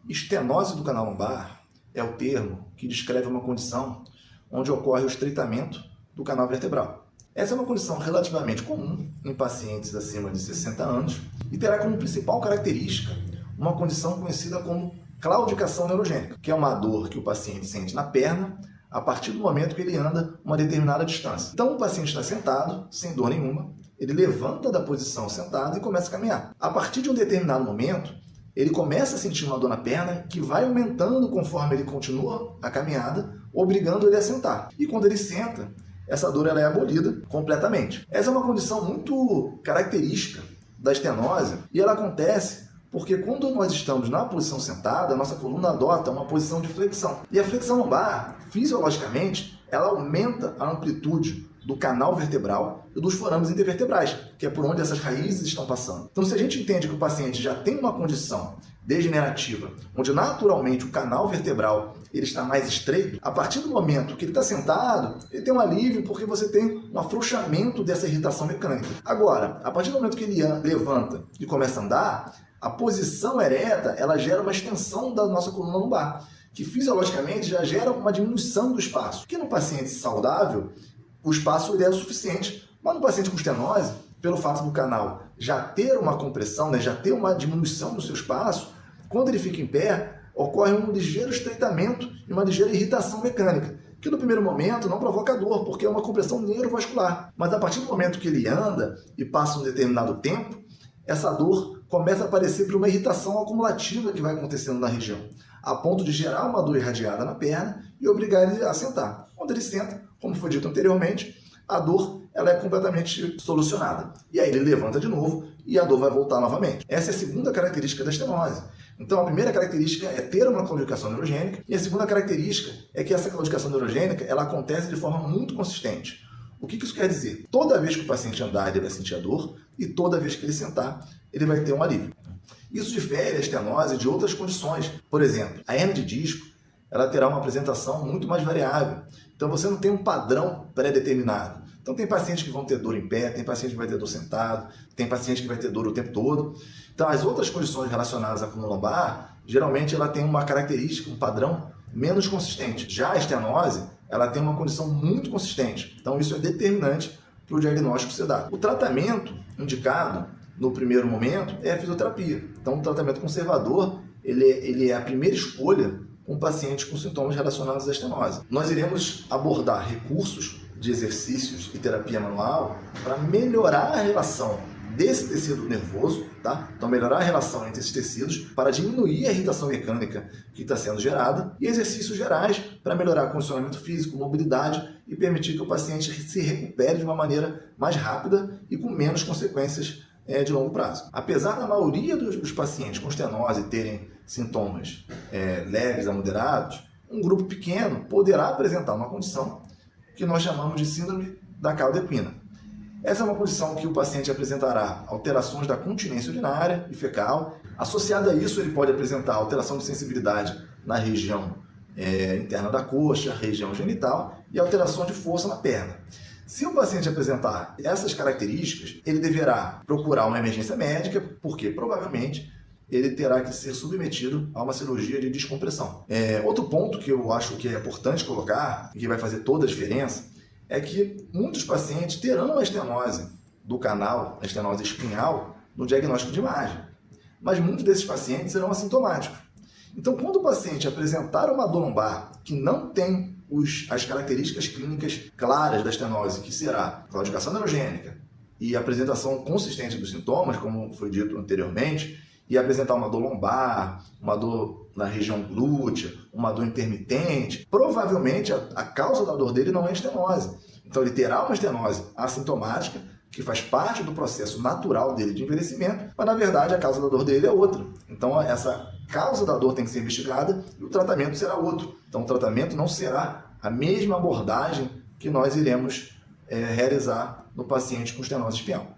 Estenose do canal lombar é o termo que descreve uma condição onde ocorre o estreitamento do canal vertebral. Essa é uma condição relativamente comum em pacientes acima de 60 anos e terá como principal característica uma condição conhecida como claudicação neurogênica, que é uma dor que o paciente sente na perna a partir do momento que ele anda uma determinada distância. Então o paciente está sentado, sem dor nenhuma, ele levanta da posição sentado e começa a caminhar. A partir de um determinado momento, ele começa a sentir uma dor na perna que vai aumentando conforme ele continua a caminhada, obrigando ele a sentar. E quando ele senta, essa dor ela é abolida completamente. Essa é uma condição muito característica da estenose e ela acontece porque quando nós estamos na posição sentada, a nossa coluna adota uma posição de flexão. E a flexão lombar, fisiologicamente, ela aumenta a amplitude do canal vertebral e dos forames intervertebrais, que é por onde essas raízes estão passando. Então, se a gente entende que o paciente já tem uma condição degenerativa, onde naturalmente o canal vertebral ele está mais estreito, a partir do momento que ele está sentado, ele tem um alívio porque você tem um afrouxamento dessa irritação mecânica. Agora, a partir do momento que ele levanta e começa a andar, a posição ereta ela gera uma extensão da nossa coluna lombar, que fisiologicamente já gera uma diminuição do espaço, que no paciente saudável, o espaço ele é o suficiente, mas no paciente com estenose, pelo fato do canal já ter uma compressão, já ter uma diminuição do seu espaço, quando ele fica em pé, ocorre um ligeiro estreitamento e uma ligeira irritação mecânica, que no primeiro momento não provoca dor, porque é uma compressão neurovascular. Mas a partir do momento que ele anda e passa um determinado tempo, essa dor começa a aparecer por uma irritação acumulativa que vai acontecendo na região, a ponto de gerar uma dor irradiada na perna e obrigar ele a sentar. Quando ele senta, como foi dito anteriormente, a dor ela é completamente solucionada. E aí ele levanta de novo e a dor vai voltar novamente. Essa é a segunda característica da estenose. Então a primeira característica é ter uma claudicação neurogênica e a segunda característica é que essa claudicação neurogênica ela acontece de forma muito consistente. O que isso quer dizer? Toda vez que o paciente andar, ele vai sentir a dor e toda vez que ele sentar, ele vai ter um alívio. Isso difere a estenose de outras condições. Por exemplo, a hernia de disco ela terá uma apresentação muito mais variável. Então você não tem um padrão pré-determinado. Então tem pacientes que vão ter dor em pé, tem paciente que vai ter dor sentado, tem paciente que vai ter dor o tempo todo. Então as outras condições relacionadas à coluna lombar, geralmente ela tem uma característica, um padrão menos consistente. Já a estenose, ela tem uma condição muito consistente. Então isso é determinante para o diagnóstico ser dado. O tratamento indicado no primeiro momento é a fisioterapia. Então o tratamento conservador, ele é a primeira escolha com pacientes com sintomas relacionados à estenose. Nós iremos abordar recursos de exercícios e terapia manual para melhorar a relação desse tecido nervoso, tá? Então melhorar a relação entre esses tecidos para diminuir a irritação mecânica que está sendo gerada e exercícios gerais para melhorar condicionamento físico, mobilidade e permitir que o paciente se recupere de uma maneira mais rápida e com menos consequências de longo prazo. Apesar da maioria dos pacientes com estenose terem sintomas leves a moderados, um grupo pequeno poderá apresentar uma condição que nós chamamos de síndrome da cauda equina. Essa é uma condição que o paciente apresentará alterações da continência urinária e fecal. Associado a isso, ele pode apresentar alteração de sensibilidade na região interna da coxa, região genital e alteração de força na perna. Se o paciente apresentar essas características, ele deverá procurar uma emergência médica, porque provavelmente ele terá que ser submetido a uma cirurgia de descompressão. Outro ponto que eu acho que é importante colocar, e que vai fazer toda a diferença, é que muitos pacientes terão a estenose do canal, a estenose espinhal, no diagnóstico de imagem. Mas muitos desses pacientes serão assintomáticos. Então, quando o paciente apresentar uma dor lombar que não tem as características clínicas claras da estenose, que será claudicação neurogênica e apresentação consistente dos sintomas, como foi dito anteriormente, e apresentar uma dor lombar, uma dor na região glútea, uma dor intermitente, provavelmente a causa da dor dele não é estenose. Então ele terá uma estenose assintomática, que faz parte do processo natural dele de envelhecimento, mas na verdade a causa da dor dele é outra. Então essa causa da dor tem que ser investigada e o tratamento será outro. Então o tratamento não será a mesma abordagem que nós iremos realizar no paciente com estenose espinhal.